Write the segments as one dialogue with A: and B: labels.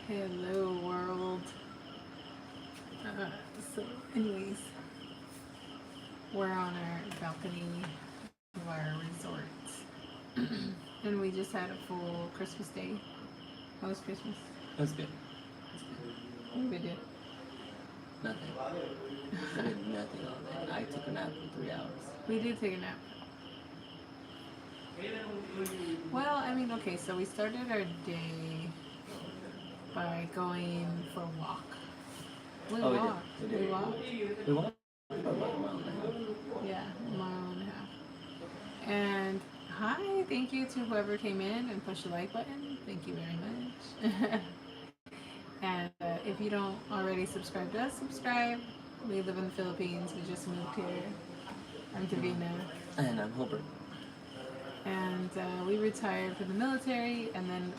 A: Hello, world. So, anyways, we're on our balcony of our resort, and we just had a full Christmas day. How was Christmas?
B: That was good.
A: What did we do?
B: Nothing. I did nothing all day. I took a nap for 3 hours.
A: We did take a nap. Well, I mean, okay, so we started our day by going for a walk. We
B: Oh,
A: walked.
B: we did.
A: We walked.
B: We walked for about a mile and a half.
A: Yeah, a mile and a half. And hi, thank you to whoever came in and pushed the like button. Thank you very much. And if you don't already subscribe to us, subscribe. We live in the Philippines. We just moved here. I'm Davina.
B: And I'm Hobart.
A: And we retired from the military, and then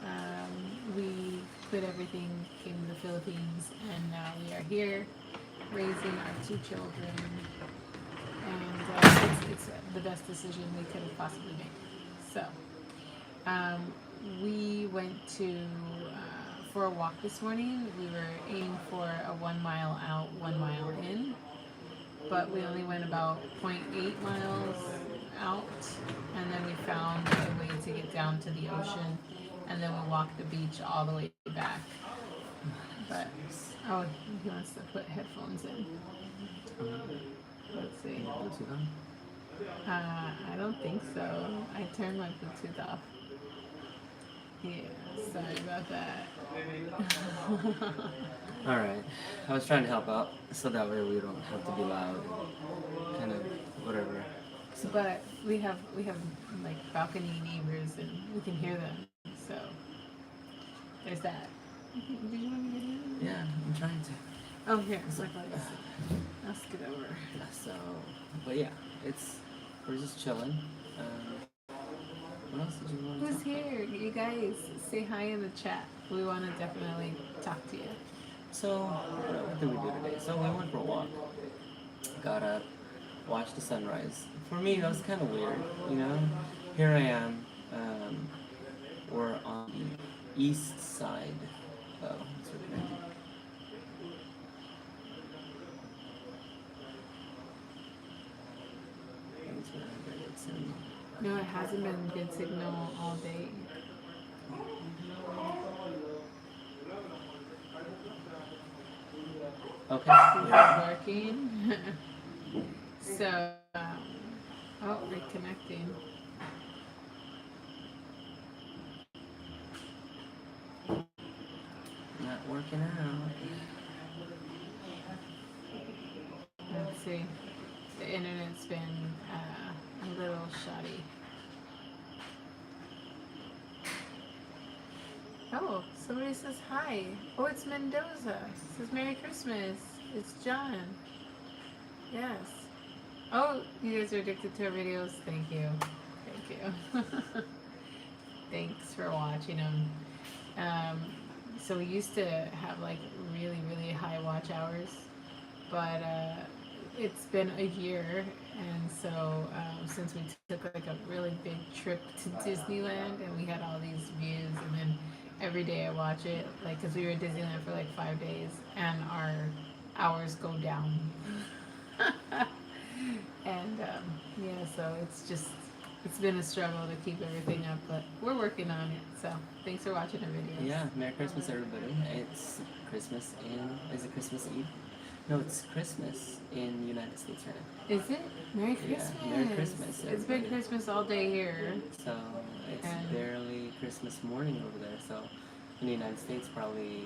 A: we quit everything, came to the Philippines, and now we are here raising our two children. And it's the best decision we could have possibly made. So, we went to for a walk this morning. We were aiming for a 1 mile out, 1 mile in, but we only went about 0.8 miles out, and then we found a way to get down to the ocean, and then we walked the beach all the way back. But oh, he wants to put headphones in. Let's see.
B: Bluetooth on?
A: I don't think so. I turned my Bluetooth off. Yeah, sorry about that.
B: Alright. I was trying to help out so that way we don't have to be loud. Kind of whatever. So,
A: But we have like balcony neighbors, and we can hear them. So there's that. Did you want me to get in?
B: yeah, I'm trying to.
A: Oh, here. So I'll scoot over.
B: So, but yeah, we're just chilling. What else did you want to
A: Who's
B: talk about?
A: here? You guys say hi in the chat. We want to definitely talk to you.
B: So, what did we do today? So we went for a walk. Got up, watched the sunrise. For me, that was kind of weird, you know? Here I am. We're on the east side. Oh, it's reconnected. Thanks for that. It's in-
A: No, it hasn't been good signal all day.
B: Okay.
A: Is
B: Yeah.
A: it working? So, oh, reconnecting.
B: Not working out.
A: Let's see. The internet's been a little shoddy. Oh, somebody says hi. Oh, it's Mendoza. It says Merry Christmas. It's John. Yes. Oh, you guys are addicted to our videos. Thank you. Thank you. Thanks for watching them. So we used to have like really, really high watch hours, but it's been a year, and so since we took like a really big trip to Disneyland, and we had all these views, and then every day I watch it, like, because we were at Disneyland for like 5 days, and our hours go down. And yeah, so it's been a struggle to keep everything up, but we're working on it. So thanks for watching the video.
B: Yeah, Merry Christmas, everybody. It's Christmas is it Christmas Eve? No, it's Christmas in the United States right now.
A: Is it? Merry Christmas.
B: Yeah, Merry Christmas,
A: It's been
B: everybody.
A: Christmas all day here.
B: So it's
A: And-
B: barely Christmas morning over there. So in the United States, probably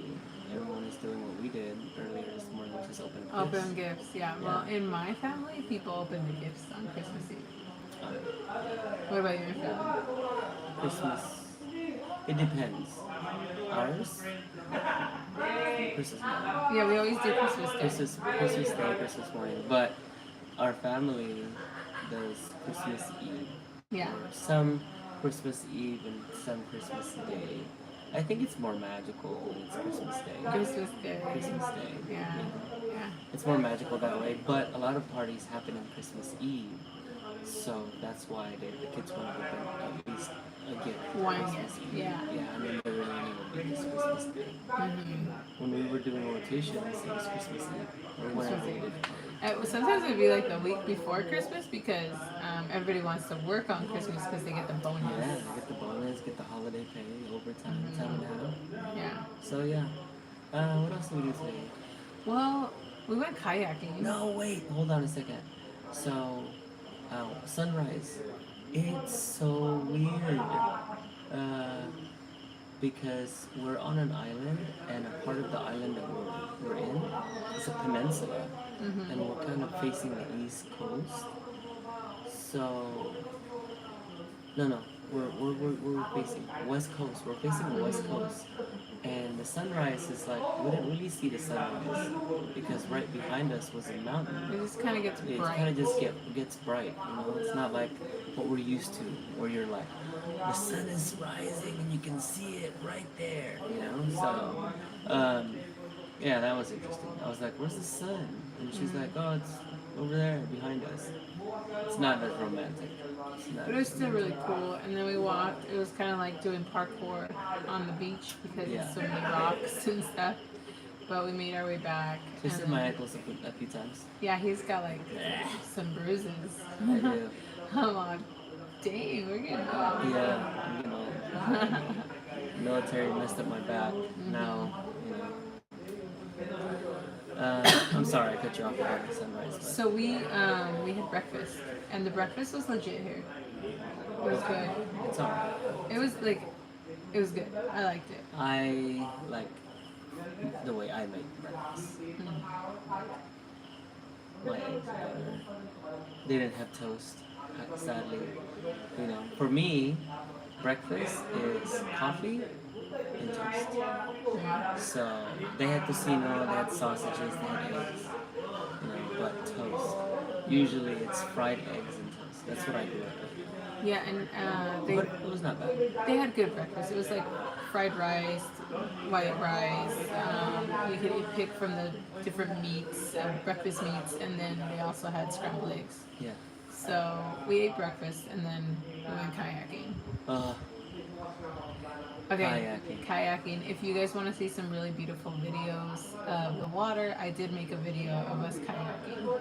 B: everyone is doing what we did earlier this morning, which is open gifts.
A: Open gifts, yeah. Well, in my family, people open the gifts on Christmas Eve. What about your family?
B: Christmas. It depends. Ours. Christmas morning.
A: Yeah, we always do Christmas Day.
B: Christmas Day, Christmas morning. But our family does Christmas Eve.
A: Yeah.
B: Or some Christmas Eve and some Christmas Day. I think it's more magical when it's Christmas Day.
A: Christmas Day.
B: Christmas Day.
A: Yeah. Yeah.
B: It's more magical that way, but a lot of parties happen on Christmas Eve. So that's why the kids want to open at least a gift.
A: One
B: Christmas
A: gift,
B: Eve.
A: yeah.
B: Yeah, and then the remaining will be it's Christmas Day.
A: Mm-hmm.
B: When we were doing rotations, it was Christmas Eve. Or whenever we did it.
A: Sometimes it'd be like the week before Christmas because everybody wants to work on Christmas because they get the bonus.
B: Yeah, they get the bonus, get the holiday pay, overtime, time and a half.
A: Yeah.
B: So yeah. What else did we do today?
A: Well, we went kayaking.
B: No, wait, hold on a second. So, sunrise. It's so weird. Because we're on an island, and a part of the island that we're in is a peninsula, and we're kind of facing the east coast. So, no, we're facing west coast. We're facing the west coast, and the sunrise is like we didn't really see the sunrise because right behind us was a mountain.
A: It just kind of gets
B: It
A: bright.
B: kind of just gets bright, you know. It's not like what we're used to, where you're like, the sun is rising and you can see it right there, you know. So, yeah, that was interesting. I was like, "Where's the sun?" And she's like, "Oh, it's over there behind us." It's not as romantic. It's not
A: But it was still really cool. And then we walked. It was kind of like doing parkour on the beach because
B: Yeah.
A: there's so many rocks and stuff. But we made our way back.
B: Twisted
A: and
B: my
A: then-
B: ankles a few times.
A: Yeah, he's got like some bruises.
B: I do.
A: I'm like, dang, we're getting old.
B: Yeah, I'm getting old. Military messed up my back. Now, you know. I'm sorry, I cut you off about the sunrise. But
A: So we had breakfast, and the breakfast was legit here. It was good.
B: it's alright.
A: It was good. I liked it.
B: I like the way I make breakfast. My eggs are better. They didn't have toast, sadly. You know, for me, breakfast is coffee and toast. So they had tocino, they had sausages, they had eggs, you know, but toast. Usually it's fried eggs and toast. That's what I grew up with.
A: Yeah, and
B: But it was not bad.
A: they had good breakfast. It was like fried rice, white rice. You could pick from the different meats, breakfast meats, and then they also had scrambled eggs.
B: Yeah.
A: So we ate breakfast and then we went kayaking. Okay, kayaking. If you guys want to see some really beautiful videos of the water, I did make a video of us kayaking.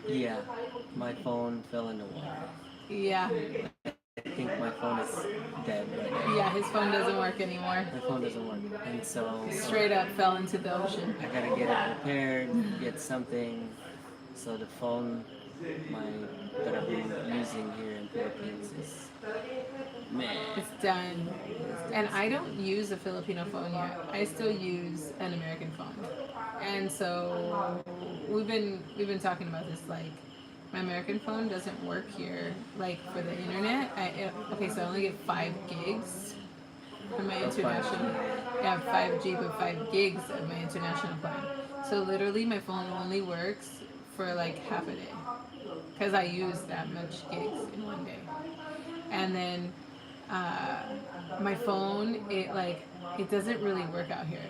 B: Yeah. My phone fell in the water.
A: Yeah,
B: I think my phone is dead right now.
A: yeah, his phone doesn't work anymore.
B: My phone doesn't work. And so
A: Straight up fell into the ocean.
B: I gotta get it repaired, get something. So the phone that I've been using here in Philippines is
A: It's done. And I don't use a Filipino phone yet. I still use an American phone. And so we've been talking about this, like my American phone doesn't work here, like for the internet. Okay, so I only get 5 gigs for my international. Yeah, 5G, but 5 gigs of my international plan. So literally, my phone only works for like half a day because I use that much gigs in one day. And then my phone, it doesn't really work out here.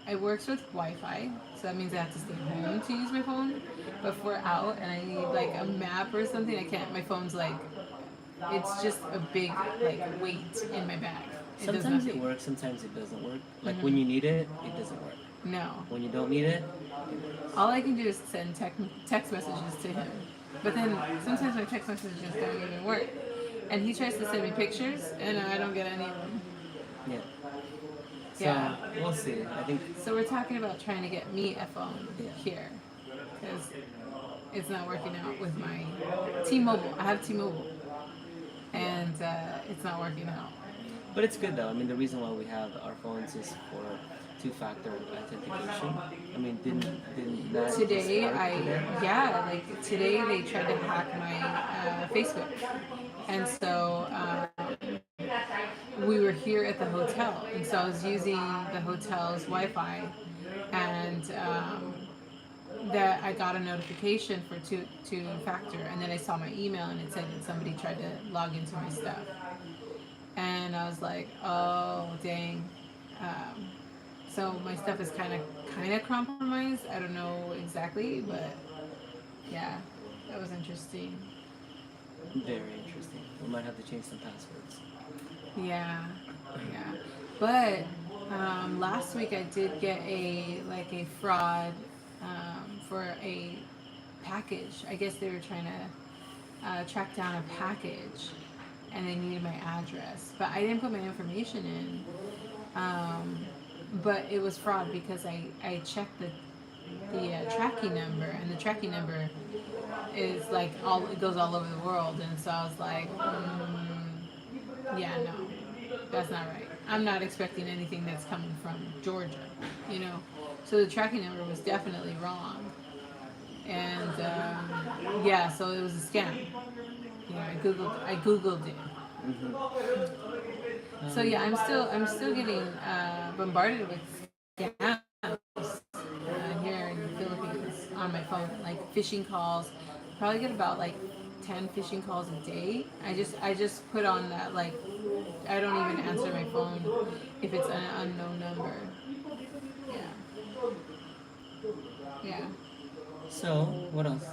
A: It works with Wi-Fi, so that means I have to stay home to use my phone. But if we're out and I need like a map or something, I can't. My phone's like, it's just a big like weight in my bag. Does
B: sometimes it
A: nothing.
B: works, sometimes it doesn't work. Like when you need it, it doesn't work.
A: No.
B: When you don't need it,
A: All I can do is send text messages to him. But then sometimes my text messages don't even work. And he tries to send me pictures, and I don't get any of them.
B: yeah. So
A: Yeah.
B: we'll see. I think
A: So we're talking about trying to get me a phone
B: Yeah.
A: here. Because it's not working out with my T-Mobile. I have T-Mobile. And it's not working out.
B: but it's good though. I mean the reason why we have our phones is for 2-factor authentication. I mean didn't that
A: Today,
B: just work today?
A: today they tried to hack my Facebook. And so we were here at the hotel. And so I was using the hotel's Wi-Fi. And that I got a notification for two-factor. And then I saw my email and it said that somebody tried to log into my stuff. And I was like, oh, dang. So my stuff is kind of compromised. I don't know exactly, but yeah, that was interesting.
B: Very interesting. We might have to change some passwords.
A: Yeah. But Last week I did get a fraud for a package. I guess they were trying to track down a package, and they needed my address, but I didn't put my information in. But it was fraud because I checked the tracking number, and the tracking number is like it goes all over the world, and so I was like, yeah, no, that's not right. I'm not expecting anything that's coming from Georgia, you know. So the tracking number was definitely wrong, and yeah, so it was a scam. You know, I googled it. So yeah, I'm still getting bombarded with scams here in the Philippines on my phone, like phishing calls. Probably get about like 10 phishing calls a day. I just put on that like I don't even answer my phone if it's an unknown number. Yeah. Yeah.
B: So, what else?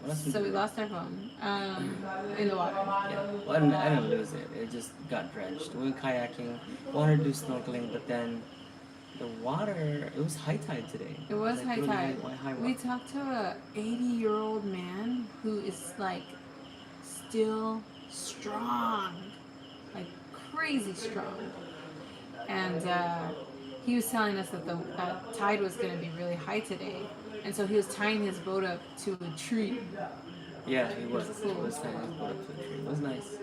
B: What else we
A: So we
B: do?
A: lost our phone in the water.
B: Yeah, well, I didn't lose it. It just got drenched. We went kayaking, wanted to do snorkeling, but then the water, it was high tide today.
A: It was
B: Like
A: high
B: really
A: tide.
B: high
A: We
B: water.
A: talked to a 80-year-old man who is like still strong, like crazy strong, and he was telling us that the tide was going to be really high today, and so he was tying his boat up to a tree.
B: Yeah, he was.
A: Cool.
B: It was kind of up to the tree. It was nice.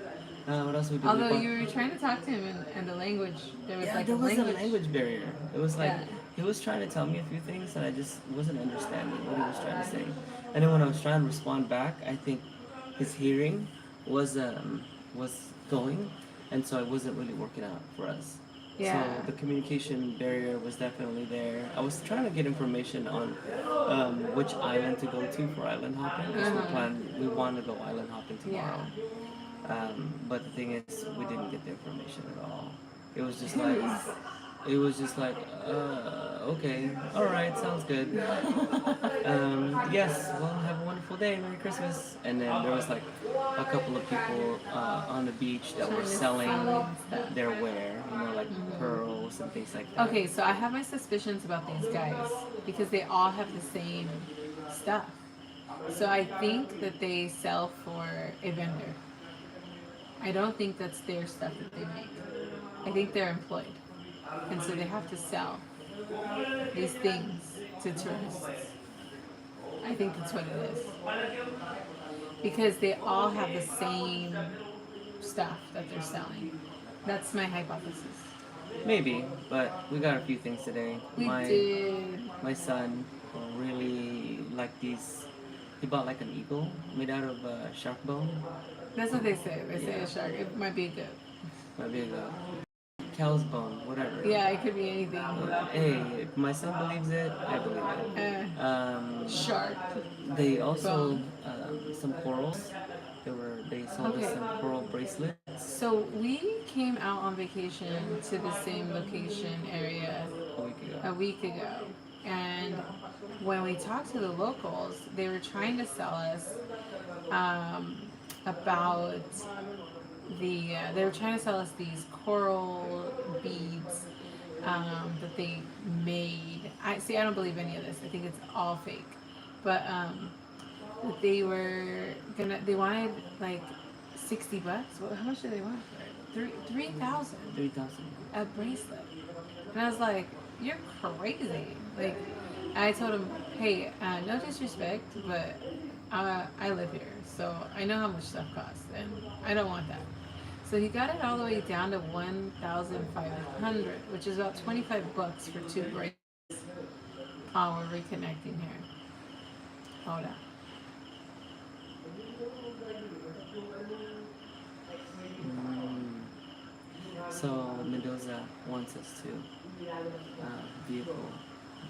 B: What else we did?
A: Although you were trying to talk to him in the language, there was
B: Yeah,
A: like
B: there
A: a
B: was
A: language.
B: a language barrier. It was like
A: Yeah.
B: he was trying to tell me a few things and I just wasn't understanding what he was trying to say. And then when I was trying to respond back, I think his hearing was going, and so it wasn't really working out for us.
A: Yeah.
B: So the communication barrier was definitely there. I was trying to get information on which island to go to for island hopping because we want to go island hopping tomorrow. But the thing is, we didn't get the information at all. It was just like, okay, all right, sounds good. Yes, well, have a wonderful day, Merry Christmas. And then there was like a couple of people on the beach that were selling
A: stuff.
B: their wear, like pearls and things like that.
A: Okay, so I have my suspicions about these guys because they all have the same stuff. So I think that they sell for a vendor. I don't think that's their stuff that they make. I think they're employed. And so they have to sell these things to tourists. I think that's what it is. Because they all have the same stuff that they're selling. That's my hypothesis.
B: Maybe, but we got a few things today.
A: We did.
B: My son really liked these. He bought like an eagle made out of shark bone.
A: That's what they say. They say a shark. It might be good.
B: Might be a cow's bone, whatever.
A: Yeah, it could be anything.
B: Hey, if my son believes it, I believe it.
A: Shark.
B: They also some corals. They sold us
A: Okay.
B: some coral bracelets.
A: So we came out on vacation to the same location area
B: A week ago.
A: a week ago, and when we talked to the locals, they were trying to sell us about they were trying to sell us these coral beads that they made. I don't believe any of this. I think it's all fake. But they wanted like $60. Well, how much did they want for it? 3,000.
B: 3,000.
A: A bracelet. And I was like, you're crazy. Like, I told him, hey, no disrespect, but I live here, so I know how much stuff costs, and I don't want that. So he got it all the way down to 1,500, which is about $25 for 2 bracelets. Oh, we're reconnecting here. Hold on.
B: So Mendoza wants us to vehicle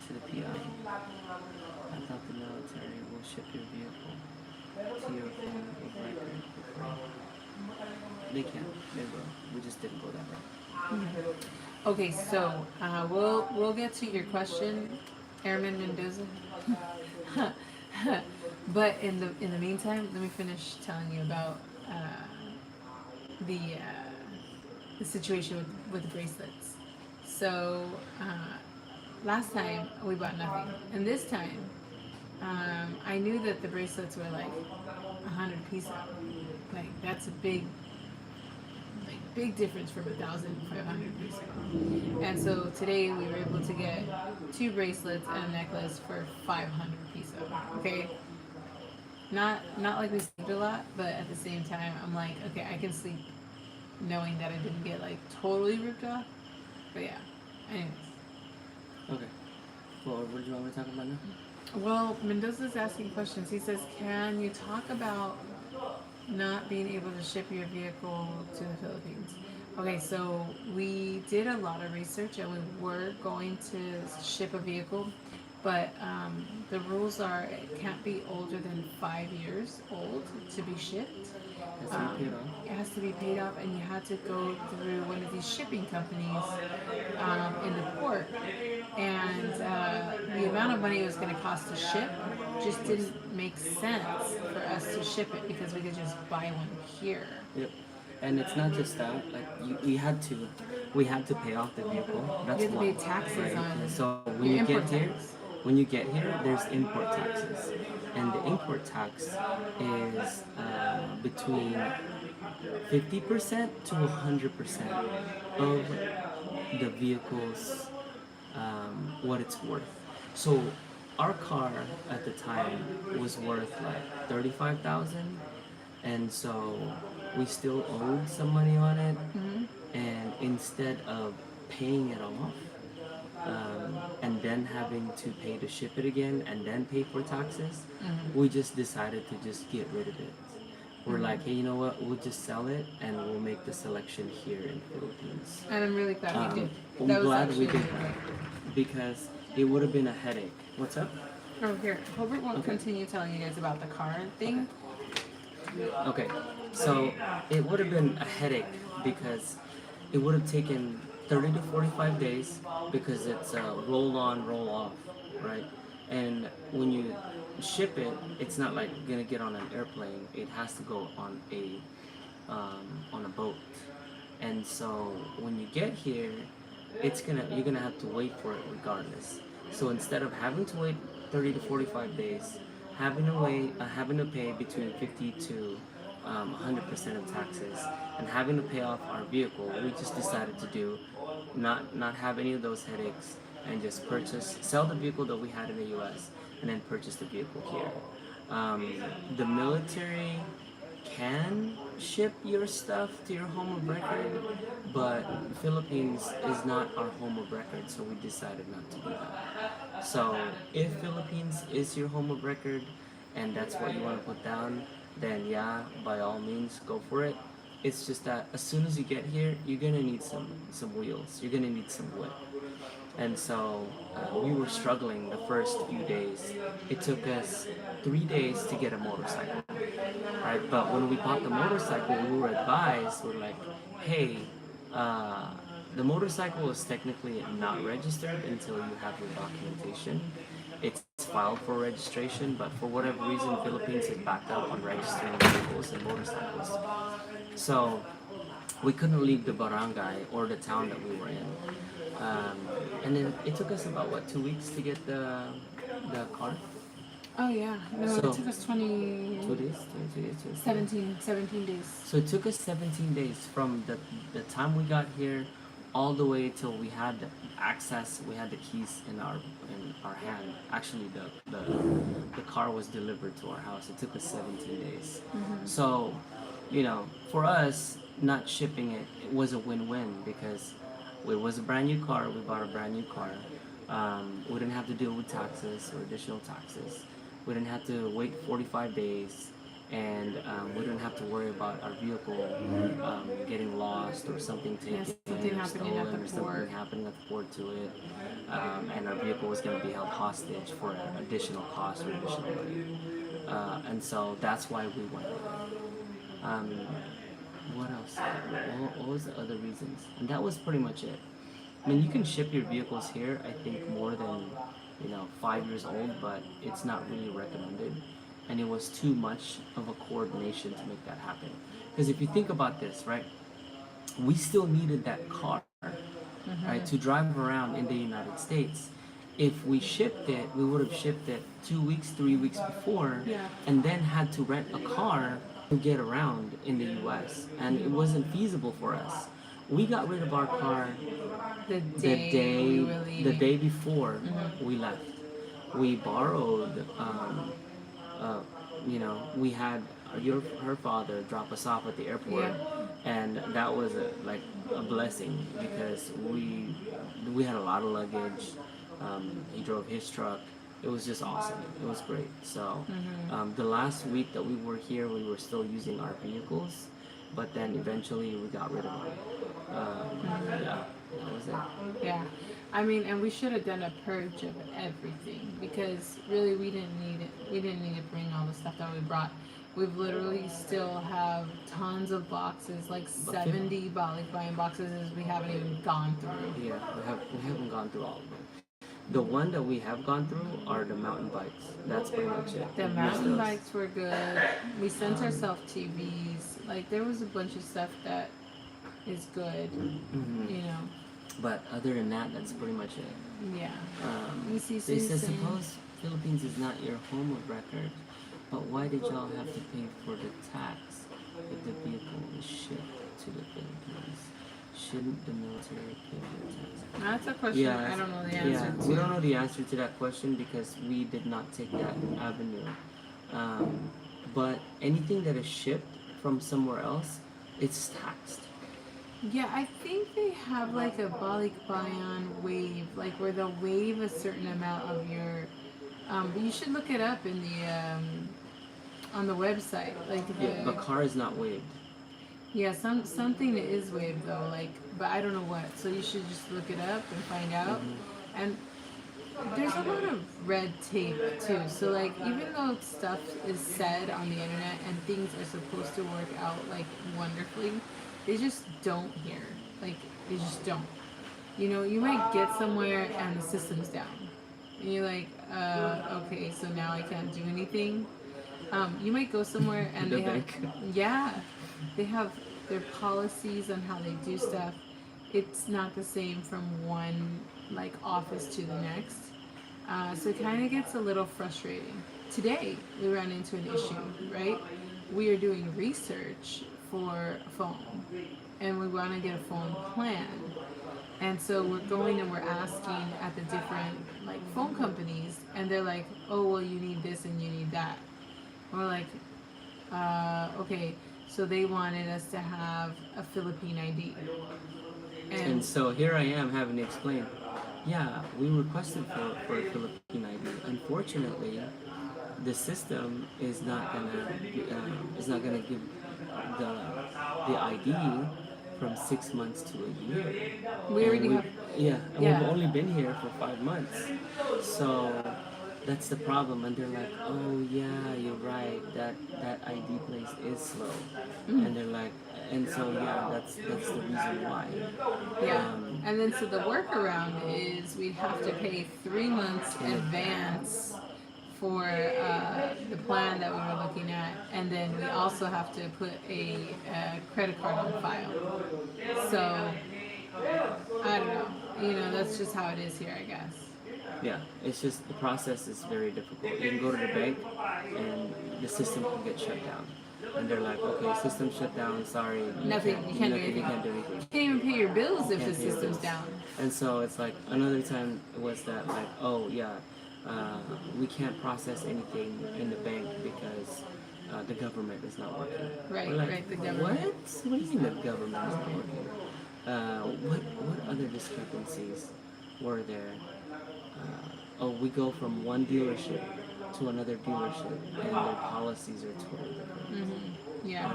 B: to the PI. I thought the military will ship your vehicle to your phone of record for free. They can. They will. We just didn't go that way.
A: Okay, so we'll get to your question, Airman Mendoza. But in the meantime, let me finish telling you about the situation with the bracelets. so last time we bought nothing, and this time I knew that the bracelets were like 100 peso. Like that's a big difference from 1,500 peso. And so today we were able to get 2 bracelets and a necklace for 500 peso. Okay, not like we saved a lot, but at the same time I'm like, okay, I can sleep knowing that I didn't get like totally ripped off. But yeah, anyways.
B: Okay. Well, what did you want me to talk about now?
A: Well, Mendoza's asking questions. He says, can you talk about not being able to ship your vehicle to the Philippines? Okay, so we did a lot of research and we were going to ship a vehicle, but the rules are it can't be older than 5 years old to be shipped. It has to be paid off, and you had to go through one of these shipping companies in the port. And the amount of money it was going to cost to ship just didn't make sense for us to ship it because we could just buy one here.
B: Yep. And it's not just that. Like we had to pay off the vehicle. That's
A: You have to
B: why,
A: pay taxes
B: right?
A: on
B: So when
A: your
B: you
A: import
B: get here,
A: tax.
B: there's import taxes, and the import tax is between 50% to 100% of the vehicle's what it's worth. So our car at the time was worth like 35,000, and so we still owed some money on it.
A: Mm-hmm.
B: And instead of paying it off and then having to pay to ship it again and then pay for taxes, we just decided to just get rid of it. We're like, hey, you know what? We'll just sell it and we'll make the selection here in the Philippines.
A: And I'm really glad we did.
B: I'm
A: That was
B: glad we
A: actually
B: did
A: really
B: that
A: good.
B: because it would have been a headache. What's up?
A: Oh, here. Hobart will
B: Okay.
A: continue telling you guys about the car thing.
B: Okay, so it would have been a headache because it would have taken 30 to 45 days because it's roll on, roll off, right? And when you ship it, it's not like gonna get on an airplane. It has to go on a boat. And so when you get here, you're gonna have to wait for it regardless. So instead of having to wait 30 to 45 days, having to pay between 50 to 100% of taxes, and having to pay off our vehicle, we just decided to do not have any of those headaches and just sell the vehicle that we had in the U.S. and then purchase the vehicle here. The military can ship your stuff to your home of record, but Philippines is not our home of record, so we decided not to do that. So if Philippines is your home of record and that's what you want to put down, then yeah, by all means, go for it. It's just that as soon as you get here, you're gonna need some wheels. You're gonna need some wood. And so we were struggling the first few days. It took us 3 days to get a motorcycle, right? But when we bought the motorcycle, we were advised, we're like, hey, the motorcycle is technically not registered until you have your documentation. It's filed for registration, but for whatever reason, Philippines is backed up on registering vehicles and motorcycles. So we couldn't leave the barangay or the town that we were in. And then it took us about 2 weeks to get the car.
A: Oh, yeah. No,
B: So-
A: it took us
B: 2 days,
A: 17 days.
B: So it took us 17 days from the time we got here all the way till we had access. We had the keys in our hand. Actually, the car was delivered to our house. It took us 17 days. So, for us, not shipping it was a win-win because it was a brand new car. We bought a brand new car. We didn't have to deal with taxes or additional taxes. We didn't have to wait 45 days, and we didn't have to worry about our vehicle getting lost or something taken
A: something
B: or
A: happening at
B: stolen
A: the
B: or something
A: port.
B: happening at the port to it, and our vehicle was going to be held hostage for additional cost or additional money. And so that's why we went with it. What else? What was the other reasons? And that was pretty much it. I mean, you can ship your vehicles here, I think, more than 5 years old, but it's not really recommended. And it was too much of a coordination to make that happen. Because if you think about this, right, we still needed that car right, to drive around in the United States. If we shipped it, we would have shipped it 2 weeks, 3 weeks before,
A: Yeah.
B: and then had to rent a car to get around in the U.S. And it wasn't feasible for us. We got rid of our car
A: The
B: the
A: day we were
B: the
A: leaving.
B: day before
A: Mhm.
B: we left. We borrowed, we had her father drop us off at the airport, and that was a blessing because we had a lot of luggage. He drove his truck. It was just awesome. It was great. So the last week that we were here, we were still using our vehicles, but then eventually we got rid of them. Yeah, that was it.
A: Yeah. I mean, and we should have done a purge of everything because really we didn't need it. We didn't need to bring all the stuff that we brought. We've literally still have tons of boxes, like 70 Balikbayan boxes we haven't even gone through.
B: Yeah, we haven't gone through all of them. The one that we have gone through are the mountain bikes. That's pretty much it.
A: The
B: We
A: mountain
B: used those.
A: bikes were good. We sent ourselves TVs. Like there was a bunch of stuff that is good,
B: Mhm.
A: you know.
B: But other than that, that's pretty much it.
A: Yeah.
B: They
A: UCC
B: said,
A: saying-
B: suppose Philippines is not your home of record, but why did y'all have to pay for the tax if the vehicle is shipped to the Philippines? Shouldn't the military pay for the tax?
A: That's a question I don't know the answer to.
B: We don't know the answer to that question because we did not take that avenue. But anything that is shipped from somewhere else, it's taxed.
A: Yeah, I think they have like a Balikbayan wave, like where they'll waive a certain amount of your. But you should look it up in the on the website, like
B: Yeah, but car is not waived.
A: yeah, something that is waived though, like, but I don't know what. So you should just look it up and find out. And there's a lot of red tape too. So like, even though stuff is said on the internet and things are supposed to work out like wonderfully, they just don't here. Like they just don't. You know, you might get somewhere and the system's down. And you're like, okay, so now I can't do anything. You might go somewhere and
B: The
A: they have,
B: bank.
A: yeah, they have their policies on how they do stuff. It's not the same from one like office to the next. So it kind of gets a little frustrating. Today we ran into an issue, right? We are doing research for a phone, and we want to get a phone plan. And so we're going and we're asking at the different like phone companies, and they're like, "Oh, well, you need this and you need that." And we're like, "Okay." So they wanted us to have a Philippine ID,
B: And so here I am having to explain. Yeah, we requested for a Philippine ID. Unfortunately, the system is not gonna give the ID from 6 months to a year.
A: we already have.
B: Yeah, and
A: Yeah.
B: we've only been here for 5 months. So that's the problem. And they're like, oh yeah, you're right. That ID place is slow. And they're like, and so yeah, that's the reason why.
A: Yeah.
B: Um,
A: And then so the workaround is we'd have to pay 3 months in advance for the plan that we were looking at, and then we also have to put a credit card on file. So I don't know. You know, that's just how it is here, I guess.
B: Yeah, it's just the process is very difficult. You can go to the bank and the system can get shut down. And they're like, okay, system shut down, sorry.
A: Nothing, you can't do
B: You
A: anything.
B: can't do anything.
A: You can't even pay your bills if
B: Can't
A: the
B: pay your
A: system's
B: bills.
A: down.
B: And so it's like another time was that like, oh yeah, we can't process anything in the bank because the government is not working.
A: Right,
B: We're like,
A: right, the government.
B: What? What do you mean the government is not working? What other discrepancies were there? We go from one dealership to another dealership, and their policies are totally different.
A: Yeah.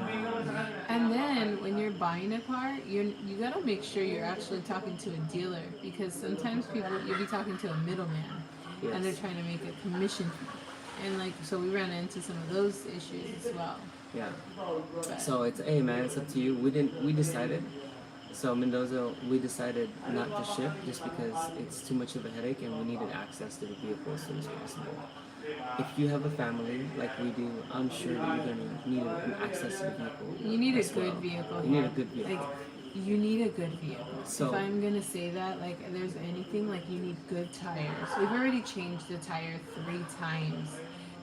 A: And then when you're buying a car, you gotta make sure you're actually talking to a dealer, because sometimes you'll be talking to a middleman, and they're
B: Yes.
A: trying to make a commission fee. And like, so we ran into some of those issues as well.
B: Yeah.
A: But,
B: So it's, hey man, it's up to you. We decided. So Mendoza, we decided not to ship just because it's too much of a headache and we needed access to the vehicle as soon as possible. If you have a family like we do, I'm sure that you're gonna need an access to the vehicle.
A: you need a
B: as
A: good
B: well.
A: vehicle.
B: You need
A: here.
B: a good vehicle.
A: Like, You need a good vehicle.
B: So-
A: if I'm gonna say that, like, there's anything, like, you need good tires. We've already changed the tire 3 times.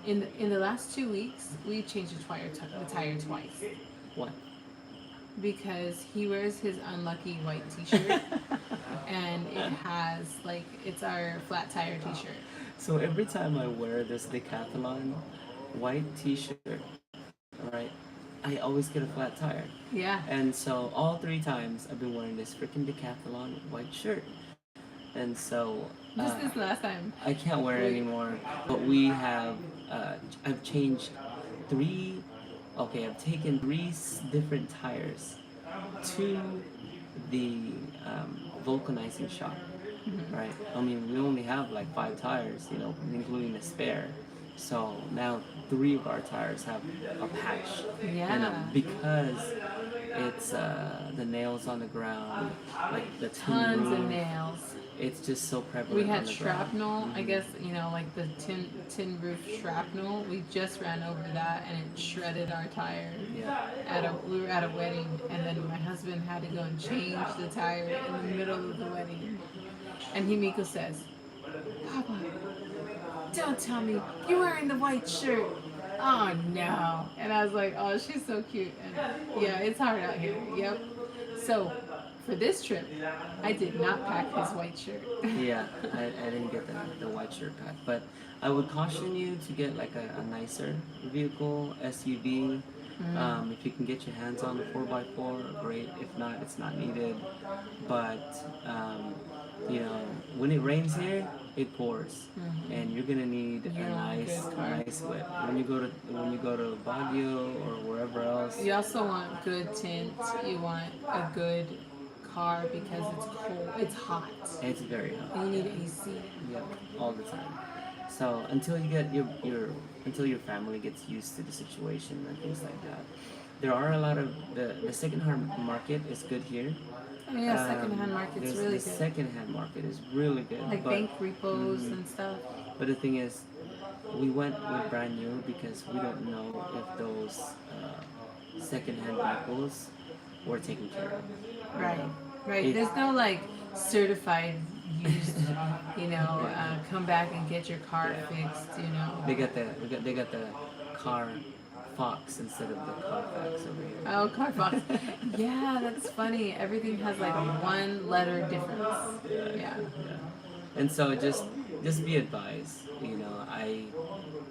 A: In the last 2 weeks, we changed the tire twice
B: What?
A: because he wears his unlucky white T-shirt, and it has like it's our flat tire T-shirt.
B: So every time I wear this Decathlon white T-shirt, right, I always get a flat tire.
A: Yeah.
B: And so all 3 times I've been wearing this freaking Decathlon white shirt. And so
A: Just this last time.
B: I can't wear it anymore. But we have, I've changed I've taken three different tires to the vulcanizing shop, right? I mean, we only have like 5 tires, including the spare. So now 3 of our tires have a patch.
A: Yeah.
B: And because it's the nails on the ground, like the tin
A: Tons of
B: roof,
A: nails.
B: it's just so prevalent.
A: We
B: on
A: had
B: the
A: shrapnel,
B: ground.
A: I guess, like the tin roof shrapnel. We just ran over that and it shredded our tire.
B: Yeah.
A: We were at a wedding, and then my husband had to go and change the tire in the middle of the wedding. And Himiko says, "Papa, don't tell me you're wearing the white shirt." Oh no. And I was like, oh, she's so cute. And yeah, it's hard out here. Yep. So for this trip, I did not pack his white shirt.
B: Yeah, I didn't get the white shirt pack, but I would caution you to get like a nicer vehicle, SUV. If you can get your hands on the 4x4, great. If not, it's not needed. But when it rains here, it pours, and you're gonna need
A: You
B: a
A: want a good car.
B: nice whip. When you go to Baguio or wherever else.
A: You also want good tint. You want a good car because it's cold. It's hot.
B: It's very hot.
A: And you need AC.
B: Yep, all the time. So until you get until your family gets used to the situation and things like that, there are a lot of the second-hand market is good here.
A: Oh, yeah, secondhand market's
B: there's
A: really
B: the
A: good.
B: second-hand market is really good.
A: Like
B: but,
A: bank repos and stuff.
B: But the thing is, we went with brand new because we don't know if those second-hand vehicles were taken care of.
A: Right. Right.
B: If-
A: There's no like certified used, come back and get your car fixed,
B: They got the car Fox instead of the Carfax over here.
A: Oh, Carbox. Yeah, that's funny. Everything has like one letter difference. Yeah.
B: And so just be advised,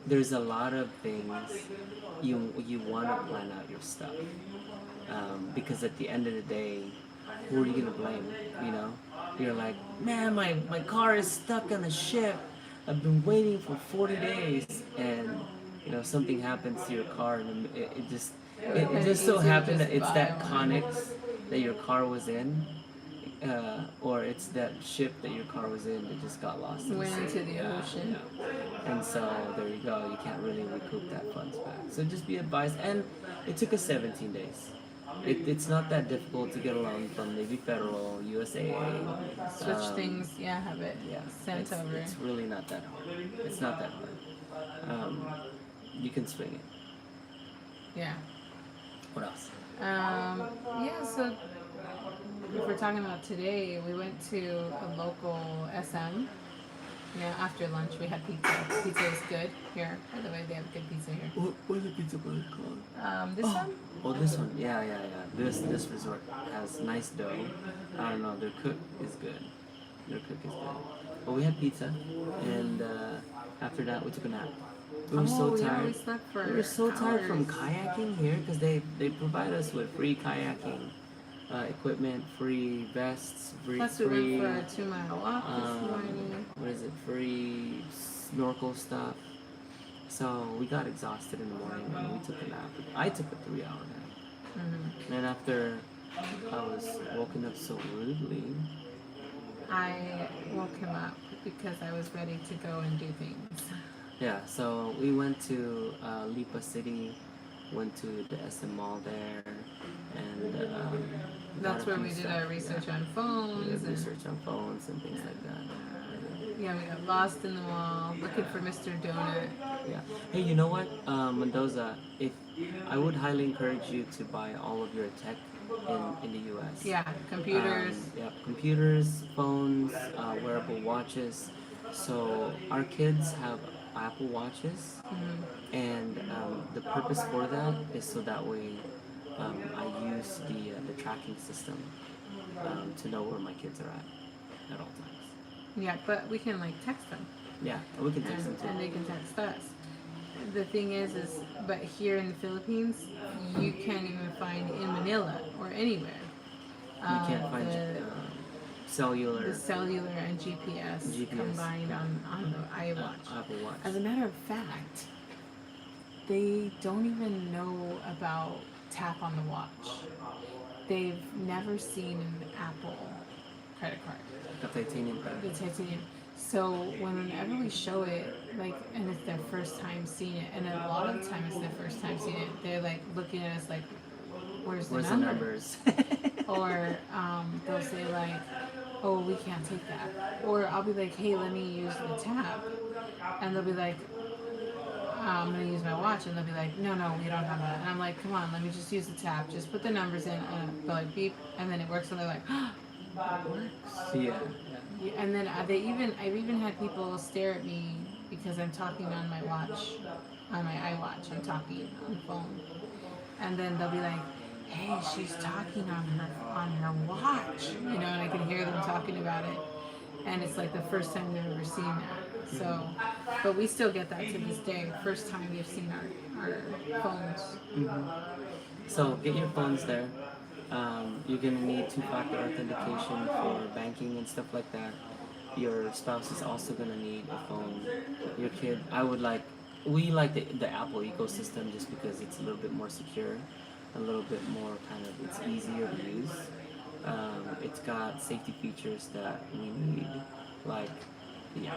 B: there's a lot of things you want to plan out your stuff, because at the end of the day, who are you gonna blame? You're like, man, my car is stuck on a ship. I've been waiting for 40 days, and something happens to your car, and it just so happened that it's that Connex that your car was in. Or it's that ship that your car was in that just got lost.
A: Went
B: in the sea.
A: into the ocean.
B: Yeah. And so there you go. You can't really recoup that funds back. So just be advised. And it took us 17 days. It's not that difficult to get a loan from Navy Federal, USAA.
A: Switch things, have it sent over.
B: It's really not that hard. It's not that hard. You can swing it.
A: Yeah.
B: What else?
A: So if we're talking about today, we went to a local SM. After lunch we had pizza. Pizza is good here. By the way, they have good pizza here.
B: What's the pizza place called?
A: This one?
B: Oh, this one. Yeah. This resort has nice dough. I don't know. Their cook is good. But we had pizza, and after that we took a nap. We were so tired.
A: We slept for
B: We were so tired from
A: hours.
B: kayaking here because they provide us with free kayaking equipment, free vests,
A: Plus we
B: free.
A: went for a 2-mile walk this morning.
B: What is it? Free snorkel stuff. So we got exhausted in the morning and we took a nap. I took a 3-hour nap. And after I was woken up so rudely.
A: I woke him up because I was ready to go and do things.
B: Yeah, so we went to Lipa City, went to the SM Mall there, and
A: That's
B: got a
A: where
B: few
A: we did
B: stuff.
A: our research on
B: We
A: phones.
B: did
A: And,
B: research on phones and things like that.
A: we got lost in the mall looking for Mr. Donut.
B: Yeah. Hey, you know what, Mendoza? If I would highly encourage you to buy all of your tech in the U.S.
A: Yeah, computers.
B: Yeah, computers, phones, wearable watches. So our kids have Apple Watches, and the purpose for that is so that way I use the tracking system to know where my kids are at all times.
A: Yeah, but we can like text them,
B: Yeah, we can text them
A: and
B: too.
A: they can text us. The thing is, but here in the Philippines, you can't even find in Manila or anywhere.
B: You can't find cellular
A: The cellular and GPS,
B: GPS,
A: combined
B: yeah.
A: on the iWatch.
B: Apple Watch.
A: As a matter of fact, they don't even know about tap on the watch. They've never seen an Apple credit card,
B: The titanium card.
A: the titanium. So whenever we show it, like, and it's their first time seeing it, and a lot of the time it's their first time seeing it, they're like looking at us like, "Where's the
B: Where's
A: number?"
B: the numbers?
A: Or they'll say like, "Oh, we can't take that." Or I'll be like, "Hey, let me use the tap," and they'll be like, "I'm gonna use my watch," and they'll be like, "No, no, we don't have that." And I'm like, "Come on, let me just use the tap. Just put the numbers in." And they're like, "Beep," and then it works, and they're like, "It works."
B: Yeah.
A: And then I've even had people stare at me because I'm talking on my watch, on my iWatch. I'm talking on the phone, and then they'll be like, "Hey, she's talking on her watch," you know, and I can hear them talking about it, and it's like the first time they've ever seen that. So, but we still get that to this day. First time they've seen our phones.
B: So get your phones there. You're gonna need two-factor authentication for banking and stuff like that. Your spouse is also gonna need a phone. Your kid, we like the Apple ecosystem just because it's a little bit more secure, a little bit more it's easier to use. It's got safety features that we need, like yeah,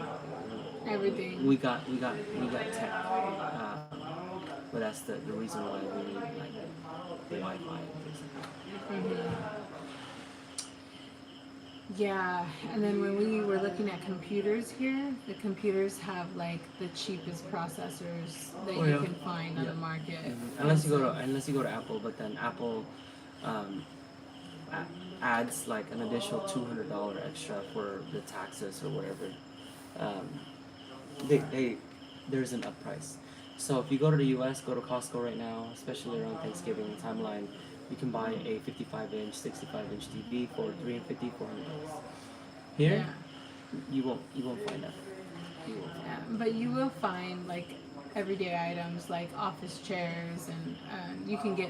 A: Everything.
B: we got tech, but that's the reason why we need like the Wi-Fi and things like that.
A: Yeah, and then when we were looking at computers here, the computers have like the cheapest processors that
B: Oh,
A: you
B: yeah.
A: can find on
B: Yeah.
A: the market.
B: Unless you go to Apple, but then Apple adds like an additional $200 extra for the taxes or whatever. Um, there's an up price. So if you go to the U.S., go to Costco right now, especially around Thanksgiving timeline, you can buy a 55-inch, 65-inch TV for $350, $400. Here,
A: Yeah.
B: you won't find that. You won't find
A: Yeah, but you will find like everyday items like office chairs, and you can get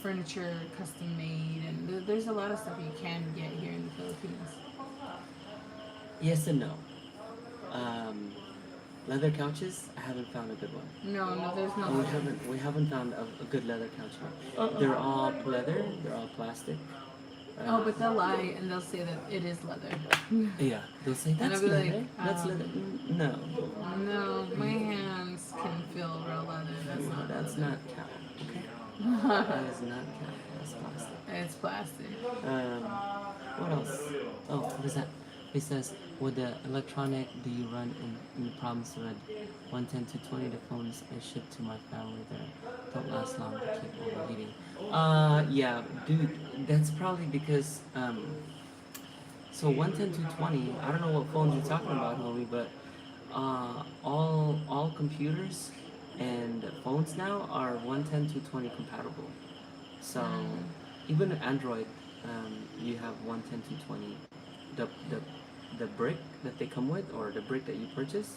A: furniture custom made, and there's a lot of stuff you can get here in the Philippines.
B: Yes and no. Leather couches, I haven't found a good one.
A: No, there's no.
B: We haven't found a good leather couch yet. They're all leather. They're all plastic.
A: Oh, but they'll lie and they'll say that it is leather.
B: Yeah, they'll say
A: And
B: that's
A: I'll be
B: leather.
A: like,
B: That's leather. No,
A: No, my hands can feel real leather. That's not
B: that's
A: leather.
B: not cow. Okay, that is not cow. That's plastic.
A: It's plastic.
B: What else? Oh, what is that? It says, with the electronic do you run in the promise red 110 to 20 the phones I ship to my family there don't last long to keep overheating. Yeah, dude, that's probably because so 110 to 20. I don't know what phones you're talking about, homie, but all computers and phones now are 110 to 20 compatible. So even Android, you have 110 to 20. The brick that they come with, or the brick that you purchase,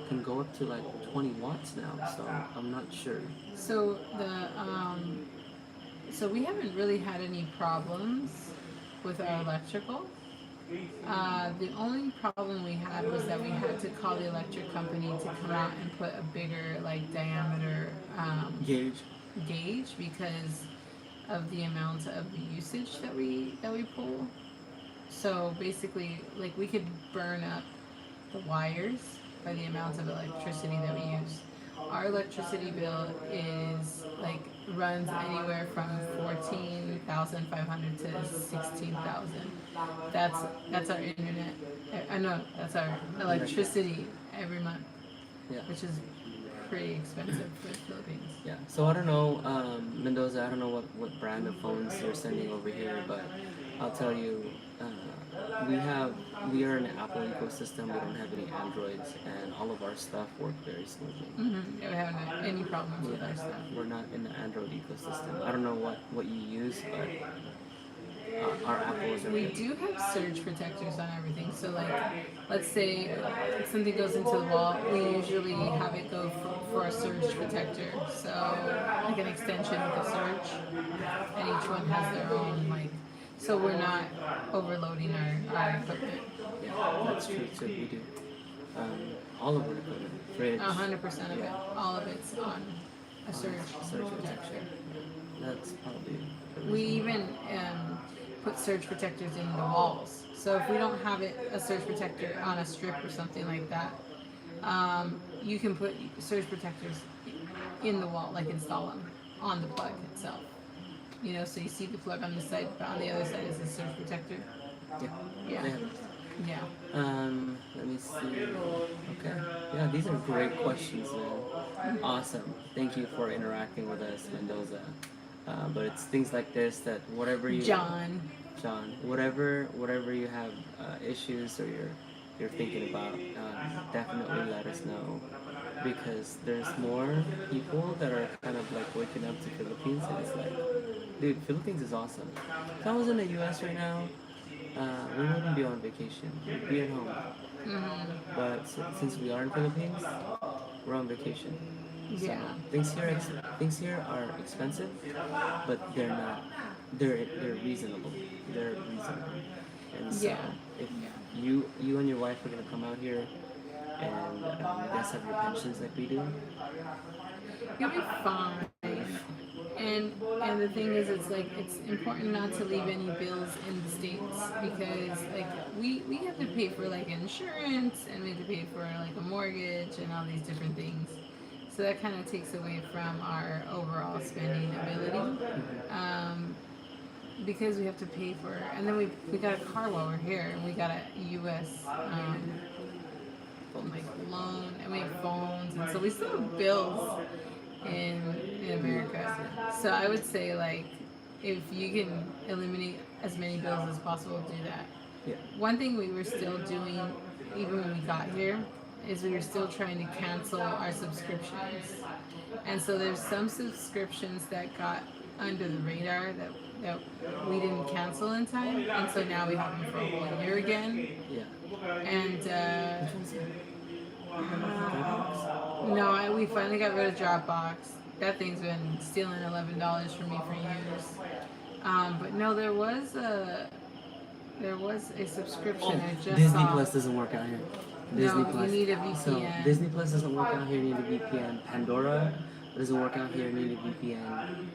B: can go up to like 20 watts now. So I'm not sure.
A: So so we haven't really had any problems with our electrical. The only problem we had was that we had to call the electric company to come out and put a bigger like diameter gauge because of the amount of usage that we pull. So basically, like, we could burn up the wires by the amount of electricity that we use. Our electricity bill is like runs anywhere from 14,500 to 16,000. That's our internet. No, that's our electricity every month,
B: Yeah.
A: which is pretty expensive for the Philippines.
B: Yeah. So I don't know, Mendoza. I don't know what brand of phones you're sending over here, but I'll tell you, we are an Apple ecosystem. We don't have any Androids, and all of our stuff work very smoothly.
A: Mm-hmm. We haven't had any problems with our stuff.
B: We're not in the Android ecosystem. I don't know what you use, but our Apples are
A: We
B: good.
A: do have surge protectors on everything. So, like, let's say something goes into the wall, we usually have it go for a surge protector. So, like an extension with a surge, and each one has their own, like, so we're not overloading our equipment.
B: Yeah, that's true too. We do. All of our equipment, fridge,
A: 100% of it, all of it's on a surge
B: surge
A: protector.
B: protection. That's probably. the
A: We
B: reason.
A: even put surge protectors in the walls. So if we don't have a surge protector on a strip or something like that, you can put surge protectors in the wall, like install them on the plug itself. You know, so you see the plug on the side, but on the other side is a surge protector.
B: Yeah.
A: Yeah.
B: They have it.
A: Yeah.
B: Let me see. Okay. Yeah, these are great questions, man. Awesome. Thank you for interacting with us, Mendoza. But it's things like this that whatever you
A: John.
B: whatever you have issues or you're thinking about, definitely let us know because there's more people that are kind of like waking up to Philippines and it's like, dude, Philippines is awesome. If I was in the U.S. right now, we wouldn't be on vacation. We'd be at home.
A: Mm-hmm.
B: But since we are in Philippines, we're on vacation. So
A: Yeah.
B: things here are expensive, but they're not. They're reasonable. They're reasonable. And so
A: Yeah.
B: if
A: Yeah.
B: you and your wife are gonna come out here, and you guys have your pensions like we do,
A: You'll be fine. And the thing is, it's like it's important not to leave any bills in the states because like we have to pay for like insurance and we have to pay for like a mortgage and all these different things. So that kind of takes away from our overall spending ability because we have to pay for it. And then we got a car while we're here and we got a U.S. Like loan and we have phones and so we still have bills in America. So I would say like if you can eliminate as many bills as possible, do that.
B: yeah,
A: One thing we were still doing even when we got here is we were still trying to cancel our subscriptions. And so there's some subscriptions that got under the radar that we didn't cancel in time and so now we have them for a whole year again.
B: yeah.
A: And
B: Which one's that? Dropbox?
A: no, we finally got rid of Dropbox. That thing's been stealing $11 from me for years. But no, there was a subscription I just
B: Disney
A: saw.
B: Plus doesn't work out here.
A: No, you need a VPN.
B: So Disney Plus doesn't work out here. You need a VPN. Pandora doesn't work out here. You need a VPN.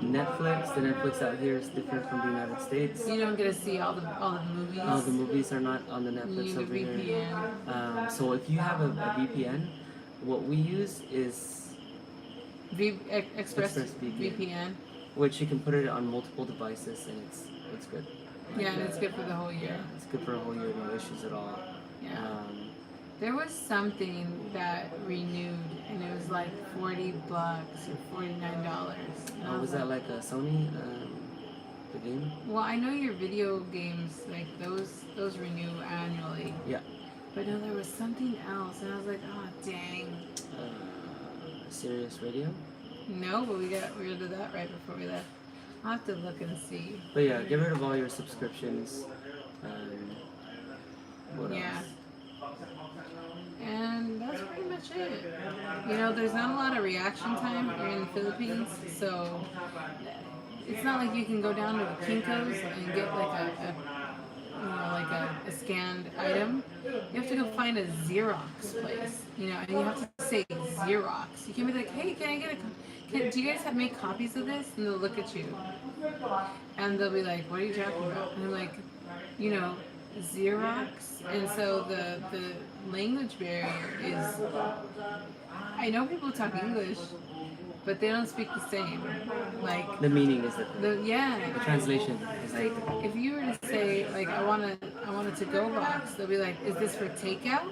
B: Netflix, the Netflix out here is different from the United States.
A: You don't get to see all the movies.
B: All the movies are not on the
A: You
B: Netflix
A: need a
B: over here.
A: VPN.
B: So if you have a VPN, what we use is
A: Express
B: ExpressVPN.
A: VPN.
B: which you can put it on multiple devices and it's good.
A: Yeah, and it's good for the whole year.
B: It's good for a whole year, no issues at all.
A: Yeah. There was something that renewed, and it was like $40 or $49. And
B: Was that like a Sony, the game?
A: Well, I know your video games, like those renew annually.
B: Yeah.
A: But no, there was something else, and I was like, oh dang.
B: Sirius Radio.
A: No, but we got rid of that right before we left. I'll have to look and see.
B: But yeah, get rid of all your subscriptions. What
A: Yeah.
B: else?
A: And that's pretty much it. You know, there's not a lot of reaction time here in the Philippines, so it's not like you can go down to the Kinko's and get like a scanned item. You have to go find a Xerox place, you know, and you have to say Xerox. You can't be like, hey, can I get do you guys make copies of this? And they'll look at you, and they'll be like, what are you talking about? And I'm like, you know, Xerox. And so the language barrier is, I know people talk English, but they don't speak the same. Like
B: The meaning is different. The translation is
A: like
B: different.
A: if you were to say like I want a to-go box, they'll be like, is this for takeout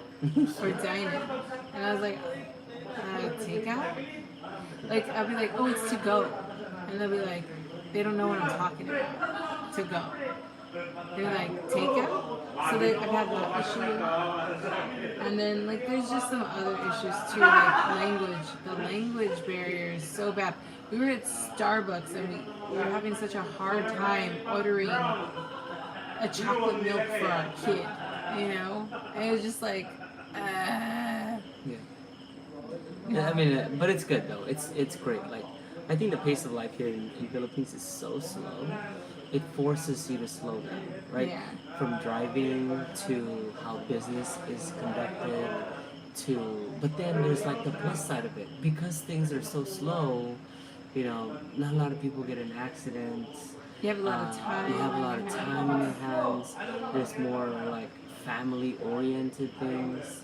A: or dine-in? And I was like, takeout. Like, I'll be like, oh, it's to go. And they'll be like, they don't know what I'm talking about. To go. They're like, takeout? So I've had that issue. And then, like, there's just some other issues too, like language. The language barrier is so bad. We were at Starbucks and we were having such a hard time ordering a chocolate milk for our kid, you know? And it was just like,
B: Yeah. Yeah, I mean, but it's good though. It's great. Like, I think the pace of life here in Philippines is so slow. It forces you to slow down, right?
A: Yeah.
B: From driving to how business is conducted to, but then there's like the plus side of it. Because things are so slow, you know, not a lot of people get in accidents.
A: You have a lot of time.
B: You have a lot of time in your hands. There's more like family-oriented things.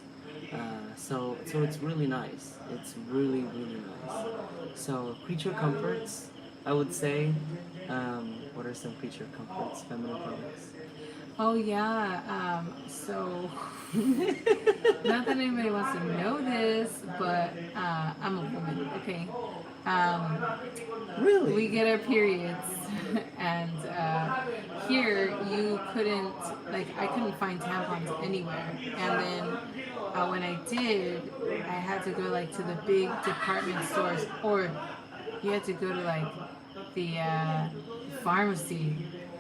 B: So it's really nice. It's really nice. So creature comforts, I would say. What are some creature comforts, feminine products?
A: Oh yeah. So not that anybody wants to know this, but I'm a woman. Okay.
B: Really?
A: We get our periods, and here you couldn't, like, I couldn't find tampons anywhere. And then when I did, I had to go like to the big department stores, or you had to go to like the pharmacy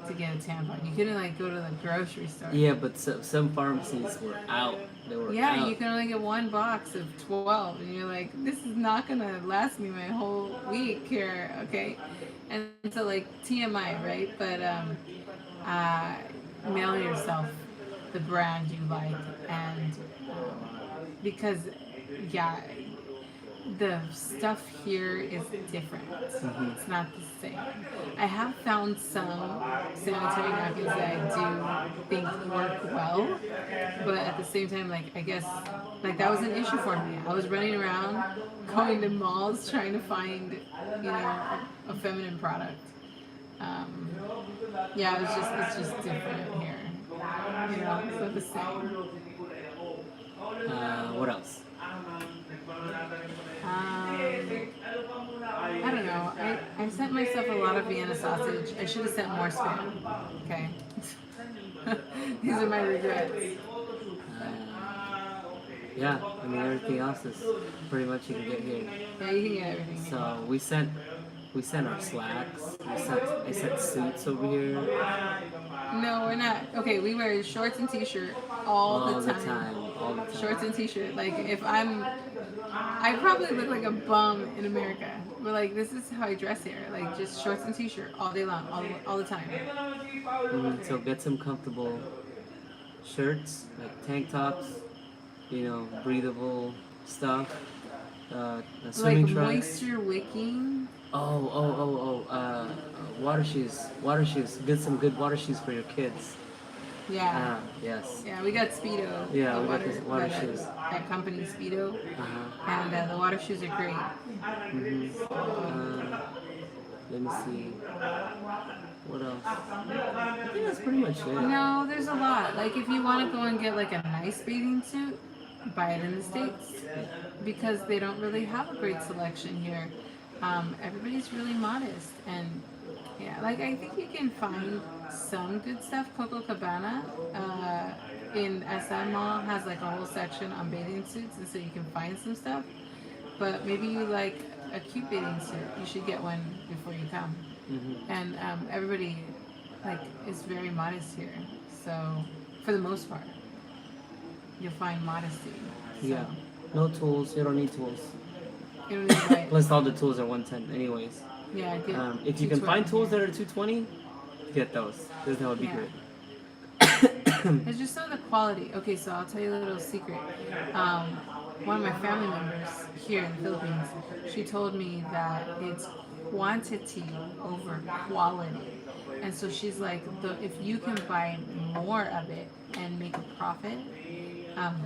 A: to get a tampon. You couldn't like go to the grocery store.
B: Yeah, but some pharmacies were out. They were
A: Yeah,
B: out.
A: you can only get one box of 12, and you're like, this is not gonna last me my whole week here, okay? And so like TMI, right? But mail yourself the brand you like, and because yeah, the stuff here is different. It's not the same. I have found some sanitary napkins that I do think work well, but at the same time, like, I guess, like, that was an issue for me. I was running around, going to malls, trying to find, you know, a feminine product. Yeah, it's just different here. You know, it's not the same.
B: What else?
A: I don't know. I sent myself a lot of Vienna sausage. I should have sent more spam. Okay. These are my regrets.
B: Yeah, I mean everything else is pretty much you can get here.
A: Yeah, you can get everything.
B: So we sent our slacks. I sent suits over here.
A: No, we're not. Okay, we wear shorts and t-shirt all the time.
B: All the time.
A: Shorts and t-shirt. Like, I probably look like a bum in America. But like, this is how I dress here. Like, just shorts and t-shirt all day long, all the time.
B: So get some comfortable shirts, like tank tops, you know, breathable stuff. Swimming
A: Like
B: trunks.
A: moisture wicking.
B: Water shoes. Get some good water shoes for your kids.
A: Yeah.
B: Yes.
A: Yeah, we got Speedo.
B: Yeah,
A: the
B: we got these water
A: that-
B: shoes.
A: That company Speedo,
B: Uh-huh.
A: and the water shoes are great.
B: Let me see. What else? I think that's pretty much it.
A: No, there's a lot. Like, if you want to go and get like a nice bathing suit, buy it in the States, because they don't really have a great selection here. Everybody's really modest, and yeah, like, I think you can find some good stuff. Coco Cabana in SM Mall has like a whole section on bathing suits, and so you can find some stuff. But maybe you like a cute bathing suit, you should get one before you come. And everybody like is very modest here, so for the most part, you'll find modesty. So,
B: Yeah. No tools. You don't need tools.
A: you don't need to buy-
B: Plus, all the tools are 110 anyways.
A: yeah, get
B: If you can
A: 220.
B: find tools that are 220, get those. That would be
A: Yeah.
B: great.
A: It's just some of the quality. Okay, so I'll tell you a little secret. One of my family members here in the Philippines, she told me that it's quantity over quality. And so she's like, if you can buy more of it and make a profit,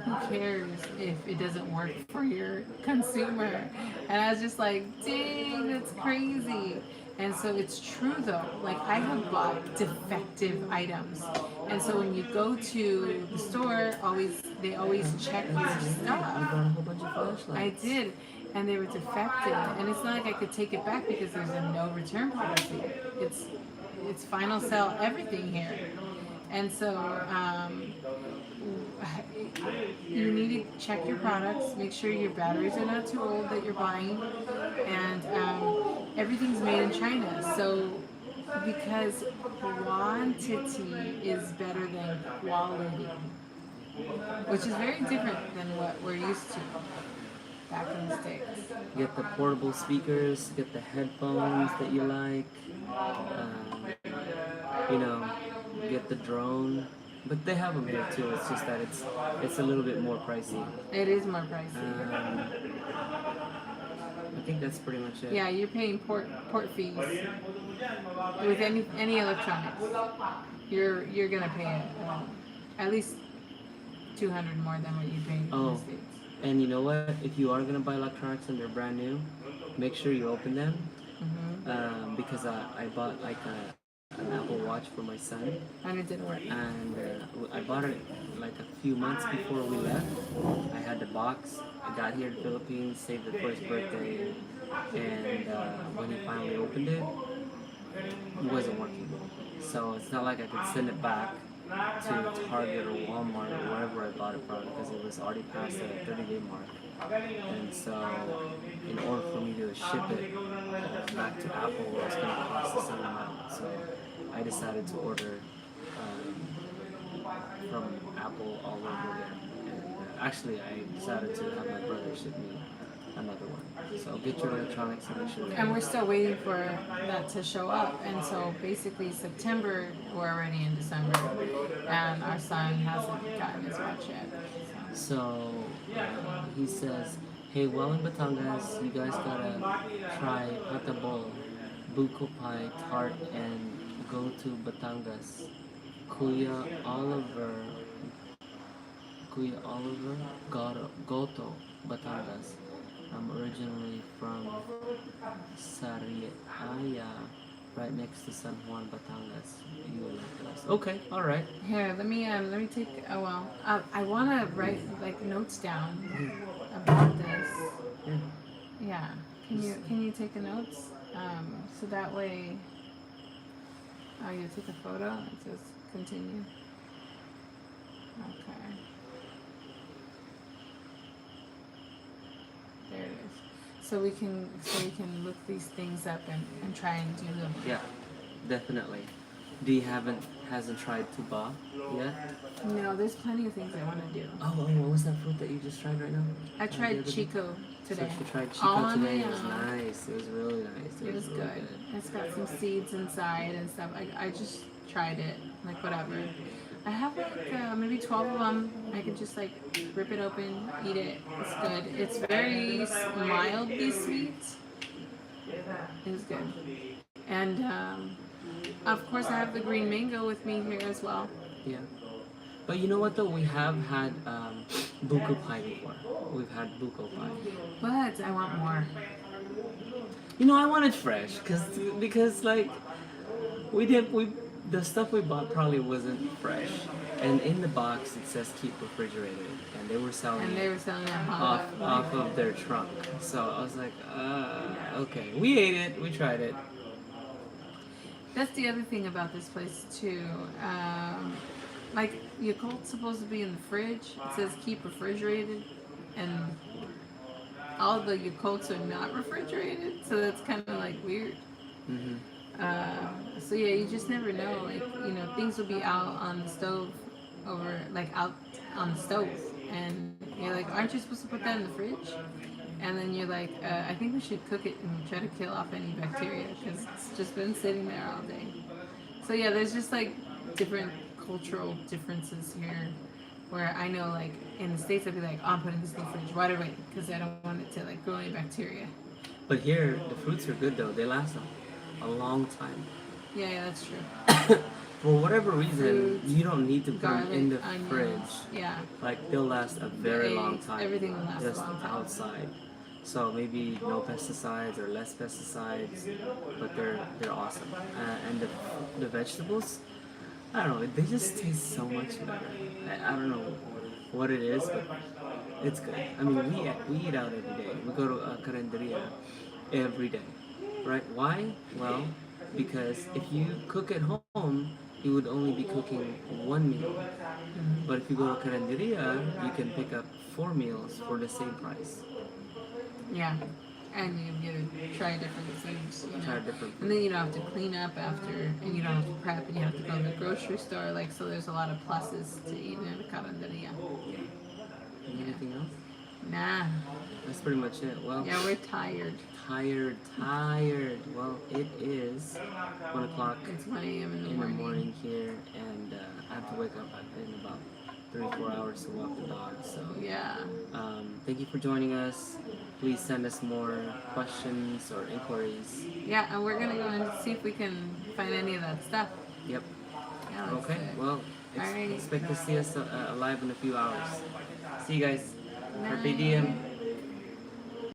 A: who cares if it doesn't work for your consumer? And I was just like, dang, that's crazy. And so it's true though. Like I have bought defective items, and so when you go to the store, they always check your
B: You
A: stuff.
B: bought a whole bunch of flashlights.
A: I did, and they were defective, and it's not like I could take it back because there's a no return policy. It's final sell everything here, and so you need to check your products, make sure your batteries are not too old that you're buying, and everything's made in China. So because quantity is better than quality, which is very different than what we're used to back in the States.
B: Get the portable speakers, get the headphones that you like, you know, get the drone. But they have them here too. It's just that it's a little bit more pricey.
A: It is more pricey.
B: I think that's pretty much it.
A: Yeah, you're paying port fees with any electronics. You're gonna pay at least $200 more than what you pay in the States.
B: And you know what? If you are gonna buy electronics and they're brand new, make sure you open them. Because I bought like an Apple Watch for my son,
A: and it didn't work.
B: and I bought it like a few months before we left. I had the box. I got here to the Philippines, saved it for his birthday, and when he finally opened it, it wasn't working. So it's not like I could send it back to Target or Walmart or wherever I bought it from because it was already past the 30-day mark. And so, in order for me to ship it back to Apple, it was going to cost the same amount. So I decided to order from Apple all over again. And actually, I decided to have my brother ship me another one. So get your electronics and make sure.
A: And we're still waiting for that to show up. And so basically September, we're already in December, and our son hasn't gotten his watch yet.
B: So he says, hey, while in Batangas, you guys gotta try Patabol, Buko Pie, Tart, and go to Batangas. Kuya Oliver, Goto, Batangas. I'm originally from Sariaya, right next to San Juan, Batangas. You will like us. Okay, all right.
A: Here, let me take. Oh well, I want to write like notes down about this. Yeah. Can you take the notes? So that way. Oh, you take a photo. It says continue. Okay. There it is. So we can look these things up and try and do them.
B: Yeah, definitely. Hasn't tried tuba yet?
A: No, there's plenty of things I want to do.
B: Oh, what was that fruit that you just tried right now?
A: I tried Chico today.
B: So she tried
A: All
B: Chico
A: on
B: today.
A: my
B: It was
A: own.
B: nice. It was really nice.
A: It was
B: really
A: good. It's got some seeds inside and stuff. I just tried it, like whatever. I have like maybe 12 of them. I could just like rip it open, eat it. It's good. It's very mildly sweet. It was good. And of course I have the green mango with me here as well.
B: Yeah. But you know what though? We have had buko pie before. We've had buko pie.
A: But I want more.
B: You know, I want it fresh because like the stuff we bought probably wasn't fresh. And in the box it says keep refrigerated, and they were selling
A: it
B: off of their trunk. So I was like, okay. We ate it. We tried it.
A: That's the other thing about this place too. Like Yakult's supposed to be in the fridge. It says keep refrigerated, and all the Yakults are not refrigerated, so that's kind of like weird. So yeah, you just never know. Like things will be out on the stove, out on the stove, and you're like, aren't you supposed to put that in the fridge? And then you're like, I think we should cook it and try to kill off any bacteria because it's just been sitting there all day. So yeah, there's just like different cultural differences here, where I know like in the States I'd be like, oh, I'm putting this in the fridge right away because I don't want it to like grow any bacteria.
B: But here the fruits are good though. They last a long time.
A: Yeah, that's true.
B: For whatever reason,
A: Fruit,
B: you don't need to put them in the
A: onions,
B: fridge.
A: Yeah.
B: Like they'll last a very long time.
A: Everything will last
B: just
A: a long time.
B: outside. So maybe no pesticides or less pesticides, but they're awesome. And the vegetables, I don't know, they just taste so much better. I don't know what it is, but it's good. I mean, we eat out every day. We go to a carinderia every day, right? Why? Well, because if you cook at home, you would only be cooking one meal. But if you go to carinderia, you can pick up 4 meals for the same price.
A: Yeah. And you get to try different foods, you know.
B: Try different.
A: And then you don't have to clean up after, and you don't have to prep, and you have to go to the grocery store. Like, so there's a lot of pluses to eating in a carinderia.
B: Anything else?
A: Nah.
B: That's pretty much it. Well,
A: Yeah, we're tired.
B: tired. Well, it is 1 o'clock
A: It's 1 a.m. in the
B: in the
A: morning.
B: morning here, and I have to wake up in about 3-4 hours to walk the dog. So,
A: Yeah.
B: thank you for joining us. Please send us more questions or inquiries.
A: Yeah, and we're gonna go and see if we can find any of that stuff.
B: Yep.
A: Yeah, let's
B: Okay.
A: do it.
B: Well,
A: Alright.
B: expect to see us live in a few hours. See you guys. Carpe
A: Night.
B: diem.